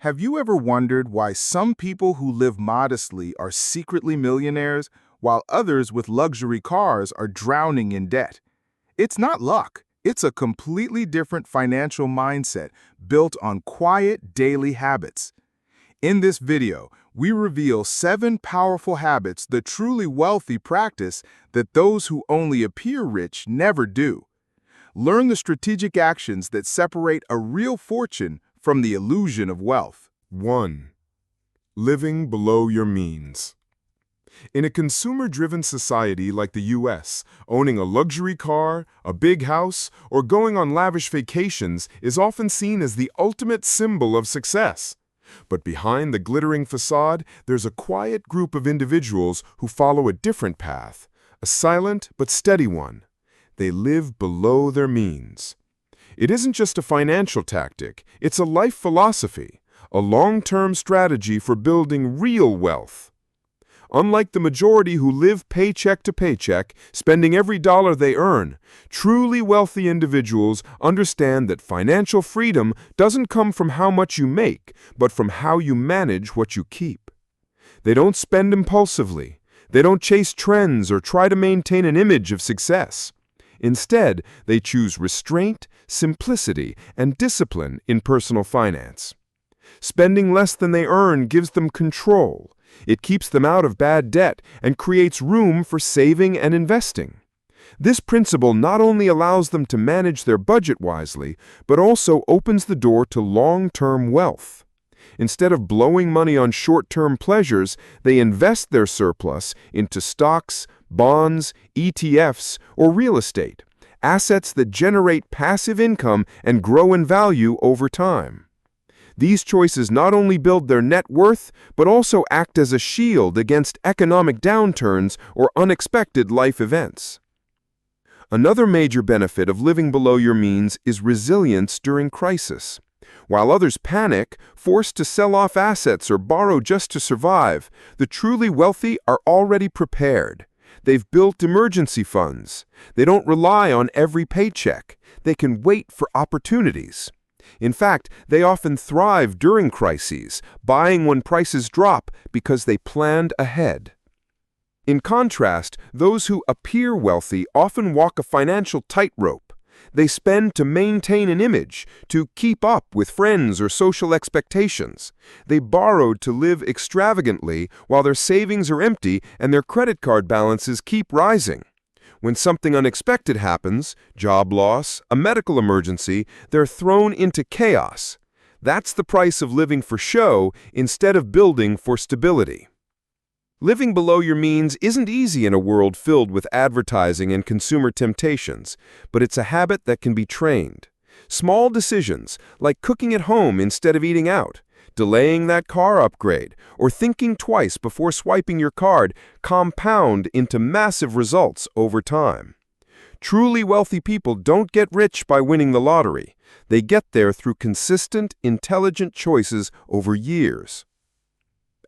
Have you ever wondered why some people who live modestly are secretly millionaires, while others with luxury cars are drowning in debt? It's not luck. It's a completely different financial mindset built on quiet daily habits. In this video, we reveal 7 powerful habits the truly wealthy practice that those who only appear rich never do. Learn the strategic actions that separate a real fortune from the illusion of wealth. 1. Living below your means. In a consumer-driven society like the US, owning a luxury car, a big house, or going on lavish vacations is often seen as the ultimate symbol of success. But behind the glittering facade, there's a quiet group of individuals who follow a different path, a silent but steady one. They live below their means. It isn't just a financial tactic, it's a life philosophy, a long-term strategy for building real wealth. Unlike the majority who live paycheck to paycheck, spending every dollar they earn, truly wealthy individuals understand that financial freedom doesn't come from how much you make, but from how you manage what you keep. They don't spend impulsively. They don't chase trends or try to maintain an image of success. Instead, they choose restraint, simplicity, and discipline in personal finance. Spending less than they earn gives them control. It keeps them out of bad debt and creates room for saving and investing. This principle not only allows them to manage their budget wisely, but also opens the door to long-term wealth. Instead of blowing money on short-term pleasures, they invest their surplus into stocks, bonds, ETFs, or real estate, assets that generate passive income and grow in value over time. These choices not only build their net worth, but also act as a shield against economic downturns or unexpected life events. Another major benefit of living below your means is resilience during crisis. While others panic, forced to sell off assets or borrow just to survive, the truly wealthy are already prepared. They've built emergency funds. They don't rely on every paycheck. They can wait for opportunities. In fact, they often thrive during crises, buying when prices drop because they planned ahead. In contrast, those who appear wealthy often walk a financial tightrope. They spend to maintain an image, to keep up with friends or social expectations. They borrowed to live extravagantly while their savings are empty and their credit card balances keep rising. When something unexpected happens, job loss, a medical emergency, they're thrown into chaos. That's the price of living for show instead of building for stability. Living below your means isn't easy in a world filled with advertising and consumer temptations, but it's a habit that can be trained. Small decisions, like cooking at home instead of eating out, delaying that car upgrade, or thinking twice before swiping your card, compound into massive results over time. Truly wealthy people don't get rich by winning the lottery. They get there through consistent, intelligent choices over years.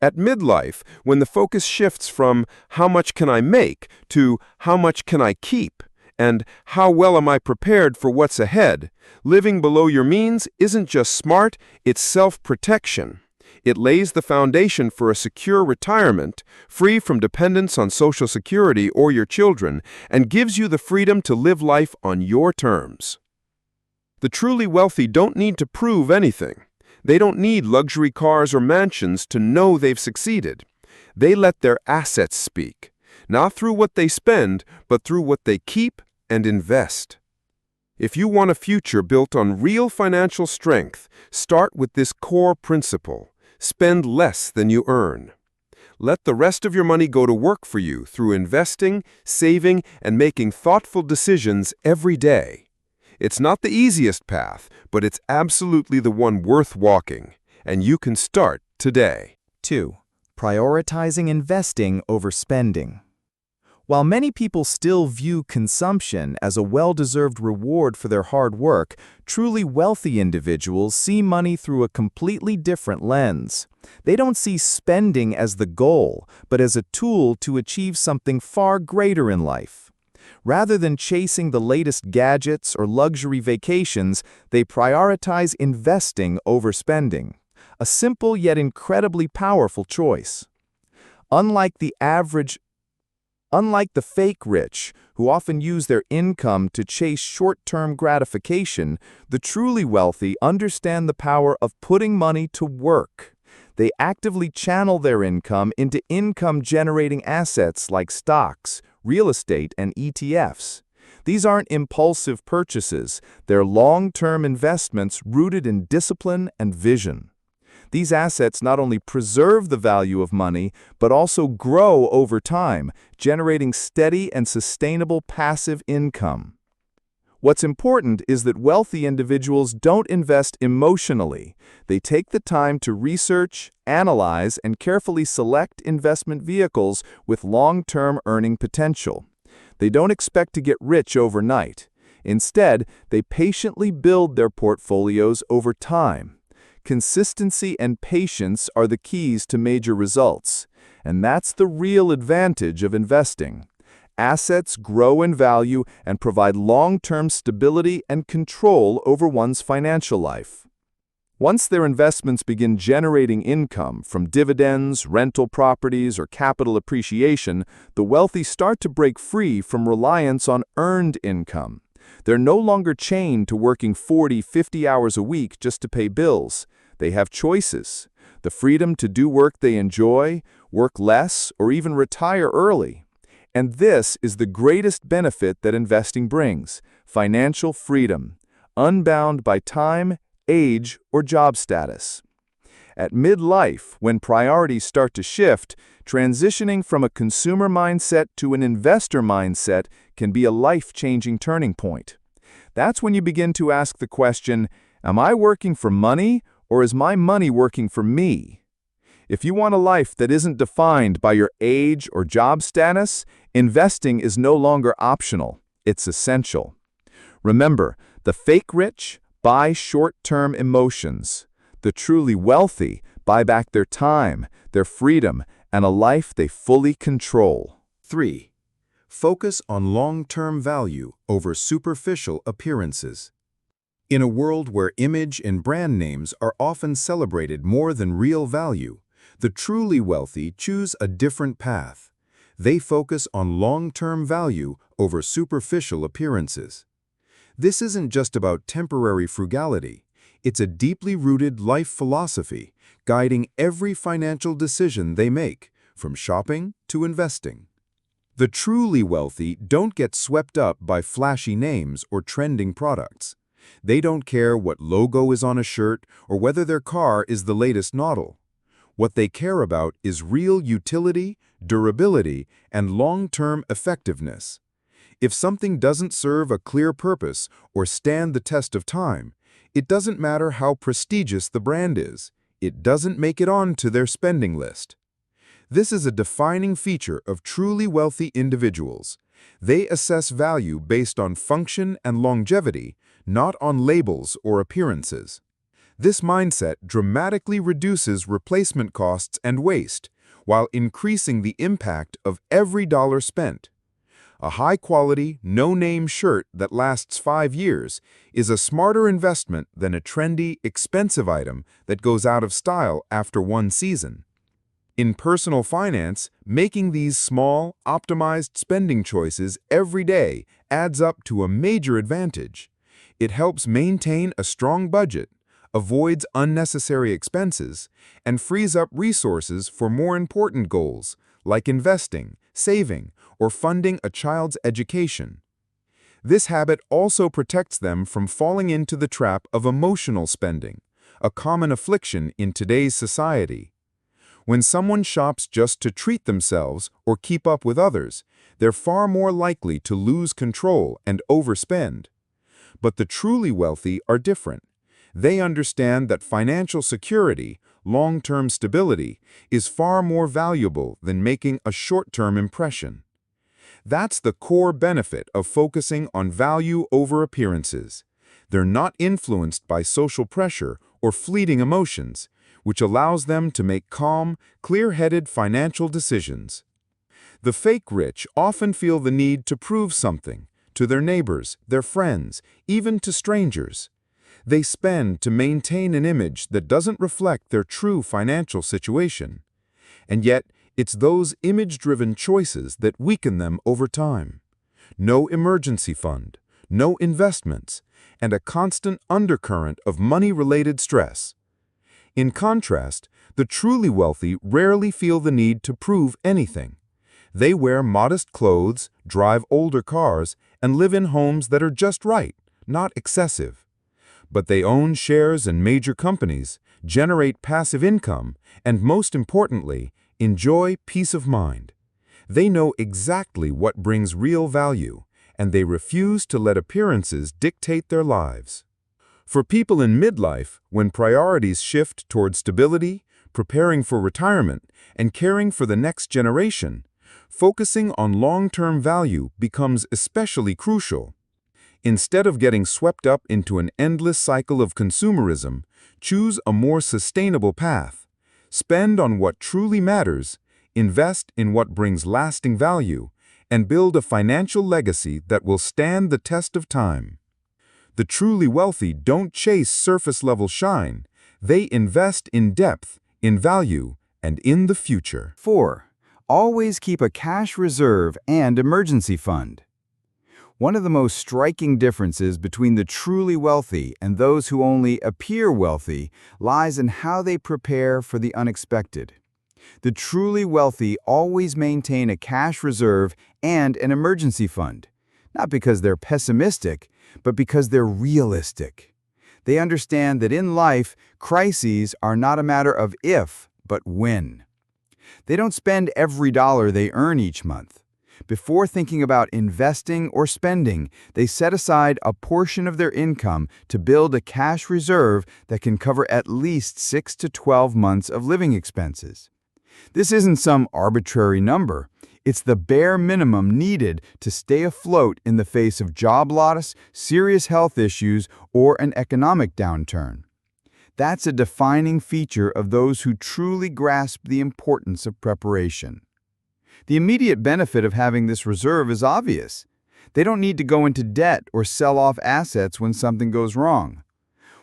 At midlife, when the focus shifts from how much can I make to how much can I keep, and how well am I prepared for what's ahead, living below your means isn't just smart, it's self-protection. It lays the foundation for a secure retirement, free from dependence on Social Security or your children, and gives you the freedom to live life on your terms. The truly wealthy don't need to prove anything. They don't need luxury cars or mansions to know they've succeeded. They let their assets speak, not through what they spend, but through what they keep and invest. If you want a future built on real financial strength, start with this core principle: spend less than you earn. Let the rest of your money go to work for you through investing, saving, and making thoughtful decisions every day. It's not the easiest path, but it's absolutely the one worth walking, and you can start today. 2. Prioritizing investing over spending. While many people still view consumption as a well-deserved reward for their hard work, truly wealthy individuals see money through a completely different lens. They don't see spending as the goal, but as a tool to achieve something far greater in life. Rather than chasing the latest gadgets or luxury vacations, they prioritize investing over spending. a simple yet incredibly powerful choice. Unlike the fake rich, who often use their income to chase short-term gratification, the truly wealthy understand the power of putting money to work. They actively channel their income into income-generating assets like stocks, real estate, and ETFs. These aren't impulsive purchases, they're long-term investments rooted in discipline and vision. These assets not only preserve the value of money, but also grow over time, generating steady and sustainable passive income. What's important is that wealthy individuals don't invest emotionally. They take the time to research, analyze, and carefully select investment vehicles with long-term earning potential. They don't expect to get rich overnight. Instead, they patiently build their portfolios over time. Consistency and patience are the keys to major results, and that's the real advantage of investing. Assets grow in value and provide long-term stability and control over one's financial life. Once their investments begin generating income from dividends, rental properties, or capital appreciation, the wealthy start to break free from reliance on earned income. They're no longer chained to working 40, 50 hours a week just to pay bills. They have choices, the freedom to do work they enjoy, work less, or even retire early. And this is the greatest benefit that investing brings: financial freedom, unbound by time, age, or job status. At midlife, when priorities start to shift, transitioning from a consumer mindset to an investor mindset can be a life-changing turning point. That's when you begin to ask the question, am I working for money, or is my money working for me? If you want a life that isn't defined by your age or job status, investing is no longer optional, it's essential. Remember, the fake rich buy short-term emotions. The truly wealthy buy back their time, their freedom, and a life they fully control. 3. Focus on long-term value over superficial appearances. In a world where image and brand names are often celebrated more than real value, the truly wealthy choose a different path. They focus on long-term value over superficial appearances. This isn't just about temporary frugality. It's a deeply rooted life philosophy guiding every financial decision they make, from shopping to investing. The truly wealthy don't get swept up by flashy names or trending products. They don't care what logo is on a shirt or whether their car is the latest model. What they care about is real utility, durability, and long-term effectiveness. If something doesn't serve a clear purpose or stand the test of time, it doesn't matter how prestigious the brand is. It doesn't make it onto their spending list. This is a defining feature of truly wealthy individuals. They assess value based on function and longevity, not on labels or appearances. This mindset dramatically reduces replacement costs and waste, while increasing the impact of every dollar spent. A high-quality, no-name shirt that lasts 5 years is a smarter investment than a trendy, expensive item that goes out of style after one season. In personal finance, making these small, optimized spending choices every day adds up to a major advantage. It helps maintain a strong budget, avoids unnecessary expenses, and frees up resources for more important goals, like investing, saving, or funding a child's education. This habit also protects them from falling into the trap of emotional spending, a common affliction in today's society. When someone shops just to treat themselves or keep up with others, they're far more likely to lose control and overspend. But the truly wealthy are different. They understand that financial security, long-term stability, is far more valuable than making a short-term impression. That's the core benefit of focusing on value over appearances. They're not influenced by social pressure or fleeting emotions, which allows them to make calm, clear-headed financial decisions. The fake rich often feel the need to prove something to their neighbors, their friends, even to strangers. They spend to maintain an image that doesn't reflect their true financial situation. And yet, it's those image-driven choices that weaken them over time. No emergency fund, no investments, and a constant undercurrent of money-related stress. In contrast, the truly wealthy rarely feel the need to prove anything. They wear modest clothes, drive older cars, and live in homes that are just right, not excessive. But they own shares in major companies, generate passive income, and most importantly, enjoy peace of mind. They know exactly what brings real value, and they refuse to let appearances dictate their lives. For people in midlife, when priorities shift toward stability, preparing for retirement, and caring for the next generation, focusing on long-term value becomes especially crucial. Instead of getting swept up into an endless cycle of consumerism, choose a more sustainable path. Spend on what truly matters, invest in what brings lasting value, and build a financial legacy that will stand the test of time. The truly wealthy don't chase surface-level shine. They invest in depth, in value, and in the future. 4. Always keep a cash reserve and emergency fund. One of the most striking differences between the truly wealthy and those who only appear wealthy lies in how they prepare for the unexpected. The truly wealthy always maintain a cash reserve and an emergency fund, not because they're pessimistic, but because they're realistic. They understand that in life, crises are not a matter of if, but when. They don't spend every dollar they earn each month. Before thinking about investing or spending, they set aside a portion of their income to build a cash reserve that can cover at least 6 to 12 months of living expenses. This isn't some arbitrary number. It's the bare minimum needed to stay afloat in the face of job loss, serious health issues, or an economic downturn. That's a defining feature of those who truly grasp the importance of preparation. The immediate benefit of having this reserve is obvious. They don't need to go into debt or sell off assets when something goes wrong.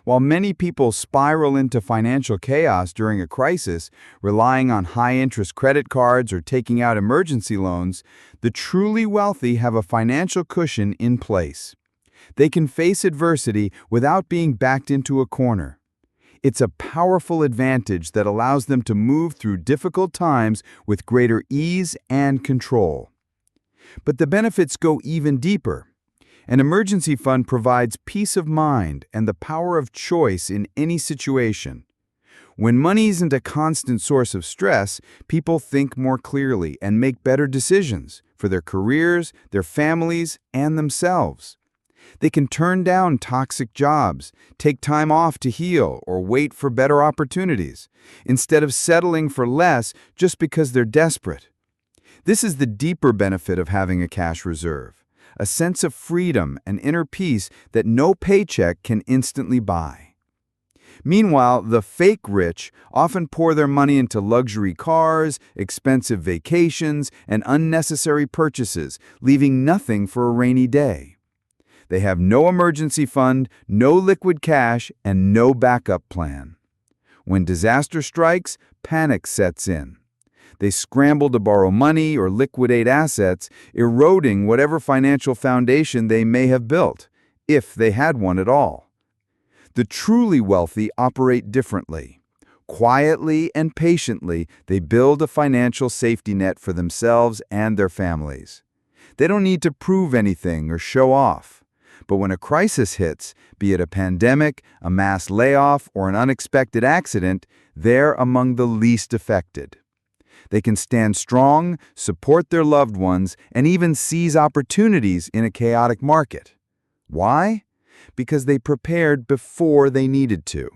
While many people spiral into financial chaos during a crisis, relying on high-interest credit cards or taking out emergency loans, the truly wealthy have a financial cushion in place. They can face adversity without being backed into a corner. It's a powerful advantage that allows them to move through difficult times with greater ease and control. But the benefits go even deeper. An emergency fund provides peace of mind and the power of choice in any situation. When money isn't a constant source of stress, people think more clearly and make better decisions for their careers, their families, and themselves. They can turn down toxic jobs, take time off to heal, or wait for better opportunities, instead of settling for less just because they're desperate. This is the deeper benefit of having a cash reserve, a sense of freedom and inner peace that no paycheck can instantly buy. Meanwhile, the fake rich often pour their money into luxury cars, expensive vacations, and unnecessary purchases, leaving nothing for a rainy day. They have no emergency fund, no liquid cash, and no backup plan. When disaster strikes, panic sets in. They scramble to borrow money or liquidate assets, eroding whatever financial foundation they may have built, if they had one at all. The truly wealthy operate differently. Quietly and patiently, they build a financial safety net for themselves and their families. They don't need to prove anything or show off. But when a crisis hits, be it a pandemic, a mass layoff, or an unexpected accident, they're among the least affected. They can stand strong, support their loved ones, and even seize opportunities in a chaotic market. Why? Because they prepared before they needed to.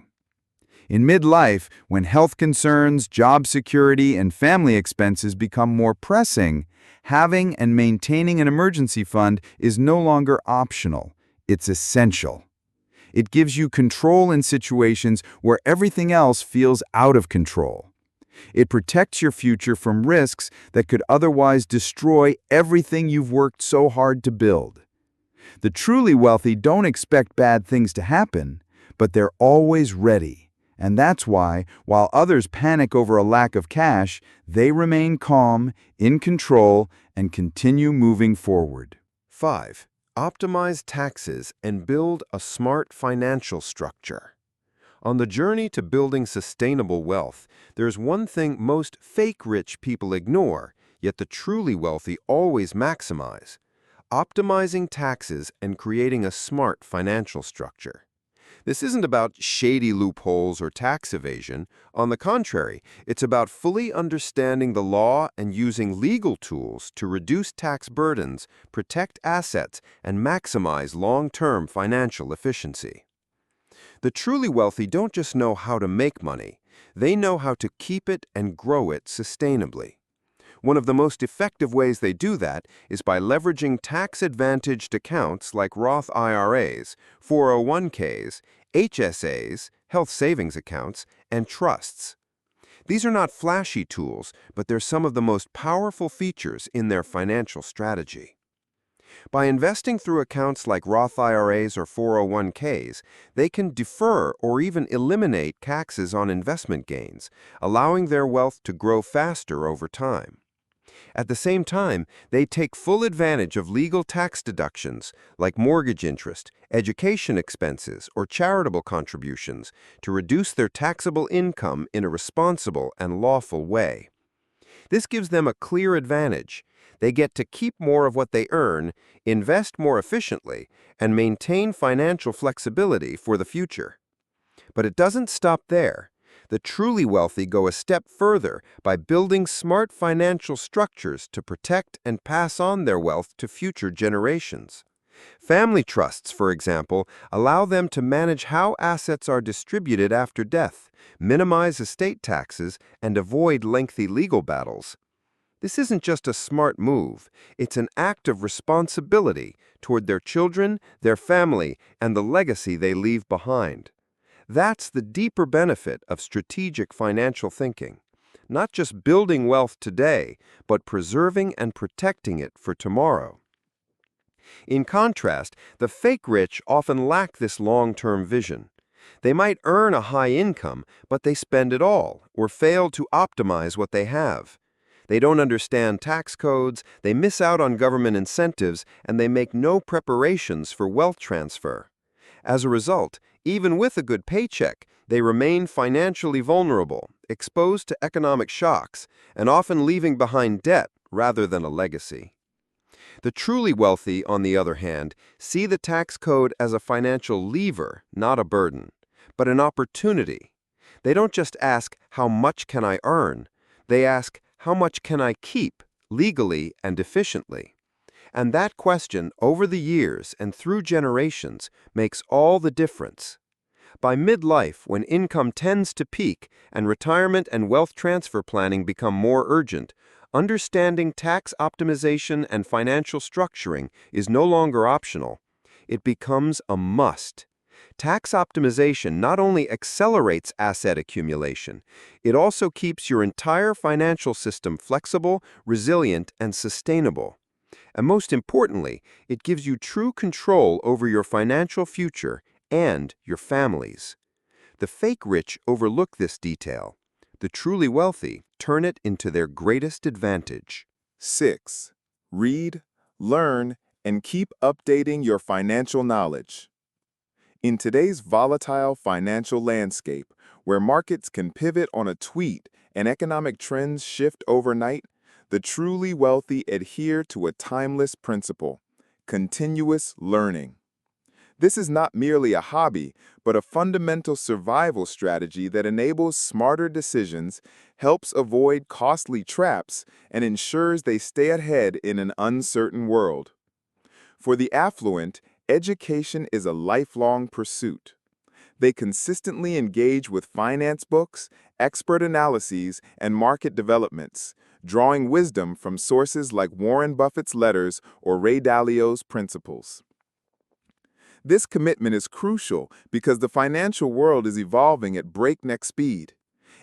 In midlife, when health concerns, job security, and family expenses become more pressing, having and maintaining an emergency fund is no longer optional. It's essential. It gives you control in situations where everything else feels out of control. It protects your future from risks that could otherwise destroy everything you've worked so hard to build. The truly wealthy don't expect bad things to happen, but they're always ready. And that's why, while others panic over a lack of cash, they remain calm, in control, and continue moving forward. 5. Optimize taxes and build a smart financial structure. On the journey to building sustainable wealth, there's one thing most fake rich people ignore, yet the truly wealthy always maximize: optimizing taxes and creating a smart financial structure. This isn't about shady loopholes or tax evasion. On the contrary, it's about fully understanding the law and using legal tools to reduce tax burdens, protect assets, and maximize long-term financial efficiency. The truly wealthy don't just know how to make money, they know how to keep it and grow it sustainably. One of the most effective ways they do that is by leveraging tax-advantaged accounts like Roth IRAs, 401ks, HSAs, health savings accounts, and trusts. These are not flashy tools, but they're some of the most powerful features in their financial strategy. By investing through accounts like Roth IRAs or 401ks, they can defer or even eliminate taxes on investment gains, allowing their wealth to grow faster over time. At the same time, they take full advantage of legal tax deductions like mortgage interest, education expenses, or charitable contributions to reduce their taxable income in a responsible and lawful way. This gives them a clear advantage. They get to keep more of what they earn, invest more efficiently, and maintain financial flexibility for the future. But it doesn't stop there. The truly wealthy go a step further by building smart financial structures to protect and pass on their wealth to future generations. Family trusts, for example, allow them to manage how assets are distributed after death, minimize estate taxes, and avoid lengthy legal battles. This isn't just a smart move, it's an act of responsibility toward their children, their family, and the legacy they leave behind. That's the deeper benefit of strategic financial thinking. Not just building wealth today, but preserving and protecting it for tomorrow. In contrast, the fake rich often lack this long-term vision. They might earn a high income, but they spend it all, or fail to optimize what they have. They don't understand tax codes, they miss out on government incentives, and they make no preparations for wealth transfer. As a result, even with a good paycheck, they remain financially vulnerable, exposed to economic shocks, and often leaving behind debt rather than a legacy. The truly wealthy, on the other hand, see the tax code as a financial lever, not a burden, but an opportunity. They don't just ask, "How much can I earn?" They ask, "How much can I keep, legally and efficiently?" And that question, over the years and through generations, makes all the difference. By midlife, when income tends to peak and retirement and wealth transfer planning become more urgent, understanding tax optimization and financial structuring is no longer optional. It becomes a must. Tax optimization not only accelerates asset accumulation, it also keeps your entire financial system flexible, resilient, and sustainable. And most importantly, it gives you true control over your financial future and your families. The fake rich overlook this detail. The truly wealthy turn it into their greatest advantage. 6. Read, learn, and keep updating your financial knowledge. In today's volatile financial landscape, where markets can pivot on a tweet and economic trends shift overnight, the truly wealthy adhere to a timeless principle: continuous learning. This is not merely a hobby, but a fundamental survival strategy that enables smarter decisions, helps avoid costly traps, and ensures they stay ahead in an uncertain world. For the affluent, education is a lifelong pursuit. They consistently engage with finance books, expert analyses, and market developments, drawing wisdom from sources like Warren Buffett's letters or Ray Dalio's principles. This commitment is crucial because the financial world is evolving at breakneck speed.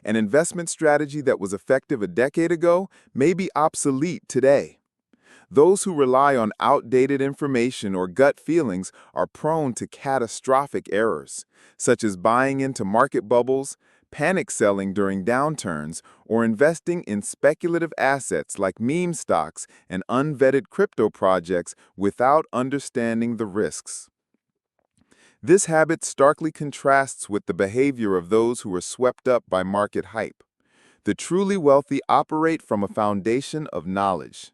An investment strategy that was effective a decade ago may be obsolete today. Those who rely on outdated information or gut feelings are prone to catastrophic errors, such as buying into market bubbles, panic selling during downturns, or investing in speculative assets like meme stocks and unvetted crypto projects without understanding the risks. This habit starkly contrasts with the behavior of those who are swept up by market hype. The truly wealthy operate from a foundation of knowledge.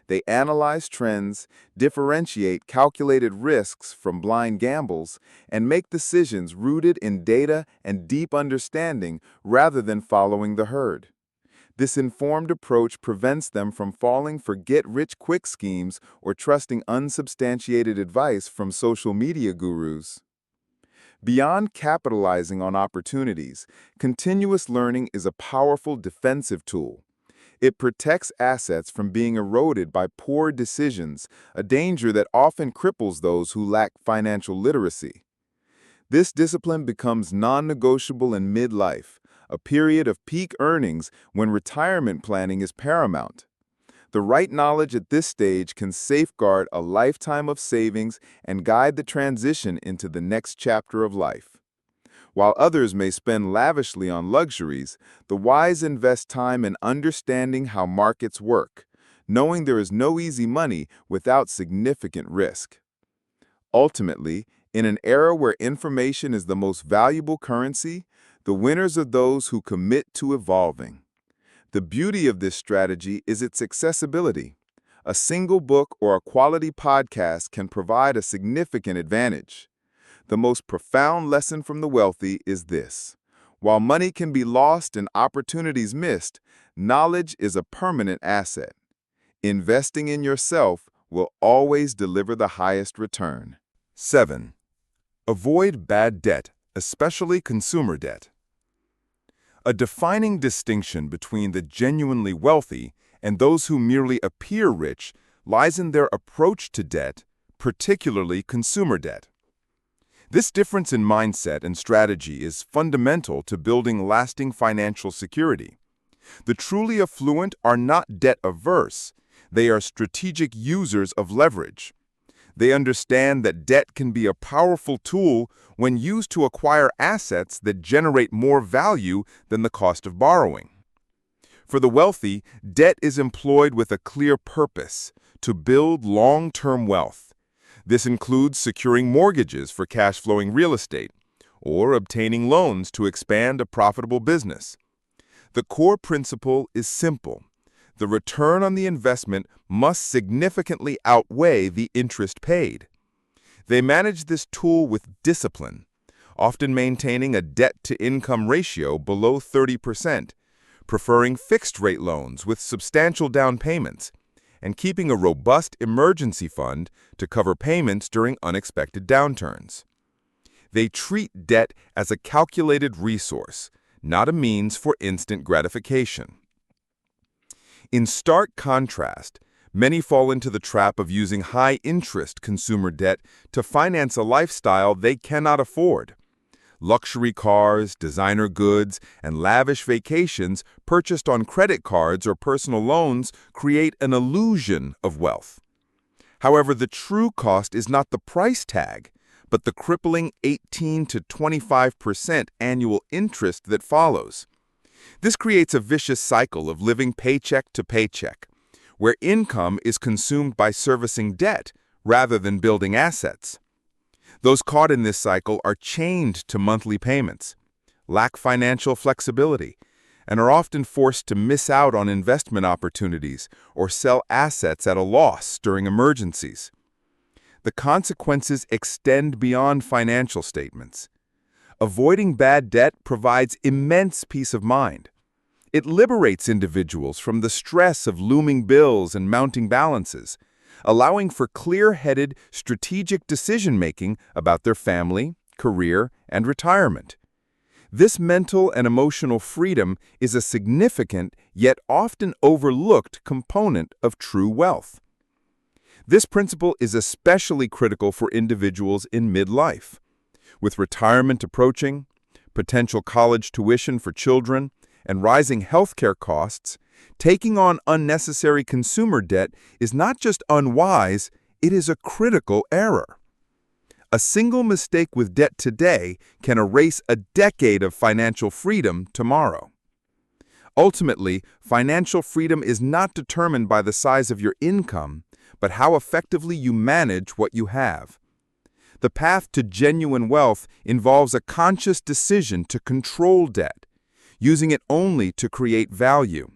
They analyze trends, differentiate calculated risks from blind gambles, and make decisions rooted in data and deep understanding rather than following the herd. This informed approach prevents them from falling for get-rich-quick schemes or trusting unsubstantiated advice from social media gurus. Beyond capitalizing on opportunities, continuous learning is a powerful defensive tool. It protects assets from being eroded by poor decisions, a danger that often cripples those who lack financial literacy. This discipline becomes non-negotiable in midlife, a period of peak earnings when retirement planning is paramount. The right knowledge at this stage can safeguard a lifetime of savings and guide the transition into the next chapter of life. While others may spend lavishly on luxuries, the wise invest time in understanding how markets work, knowing there is no easy money without significant risk. Ultimately, in an era where information is the most valuable currency, the winners are those who commit to evolving. The beauty of this strategy is its accessibility. A single book or a quality podcast can provide a significant advantage. The most profound lesson from the wealthy is this: while money can be lost and opportunities missed, knowledge is a permanent asset. Investing in yourself will always deliver the highest return. 7. Avoid bad debt, especially consumer debt. A defining distinction between the genuinely wealthy and those who merely appear rich lies in their approach to debt, particularly consumer debt. This difference in mindset and strategy is fundamental to building lasting financial security. The truly affluent are not debt-averse. They are strategic users of leverage. They understand that debt can be a powerful tool when used to acquire assets that generate more value than the cost of borrowing. For the wealthy, debt is employed with a clear purpose: to build long-term wealth. This includes securing mortgages for cash-flowing real estate or obtaining loans to expand a profitable business. The core principle is simple. The return on the investment must significantly outweigh the interest paid. They manage this tool with discipline, often maintaining a debt-to-income ratio below 30%, preferring fixed-rate loans with substantial down payments, and keeping a robust emergency fund to cover payments during unexpected downturns. They treat debt as a calculated resource, not a means for instant gratification. In stark contrast, many fall into the trap of using high-interest consumer debt to finance a lifestyle they cannot afford. Luxury cars, designer goods, and lavish vacations purchased on credit cards or personal loans create an illusion of wealth. However, the true cost is not the price tag, but the crippling 18 to 25% annual interest that follows. This creates a vicious cycle of living paycheck to paycheck, where income is consumed by servicing debt rather than building assets. Those caught in this cycle are chained to monthly payments, lack financial flexibility, and are often forced to miss out on investment opportunities or sell assets at a loss during emergencies. The consequences extend beyond financial statements. Avoiding bad debt provides immense peace of mind. It liberates individuals from the stress of looming bills and mounting balances, allowing for clear-headed, strategic decision-making about their family, career, and retirement. This mental and emotional freedom is a significant, yet often overlooked component of true wealth. This principle is especially critical for individuals in midlife. With retirement approaching, potential college tuition for children, and rising healthcare costs, Taking on unnecessary consumer debt is not just unwise, it is a critical error. A single mistake with debt today can erase a decade of financial freedom tomorrow. Ultimately, financial freedom is not determined by the size of your income, but how effectively you manage what you have. The path to genuine wealth involves a conscious decision to control debt, using it only to create value.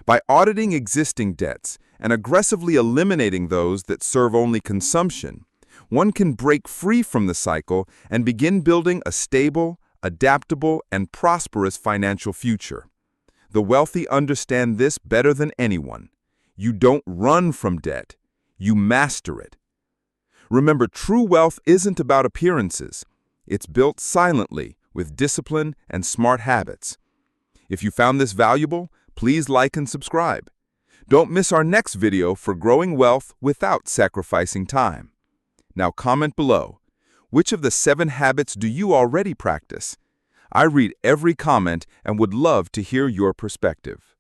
By auditing existing debts and aggressively eliminating those that serve only consumption, one can break free from the cycle and begin building a stable, adaptable, and prosperous financial future. The wealthy understand this better than anyone. You don't run from debt, you master it. Remember, true wealth isn't about appearances. It's built silently with discipline and smart habits. If you found this valuable, please like and subscribe. Don't miss our next video for growing wealth without sacrificing time. Now comment below. Which of the 7 habits do you already practice? I read every comment and would love to hear your perspective.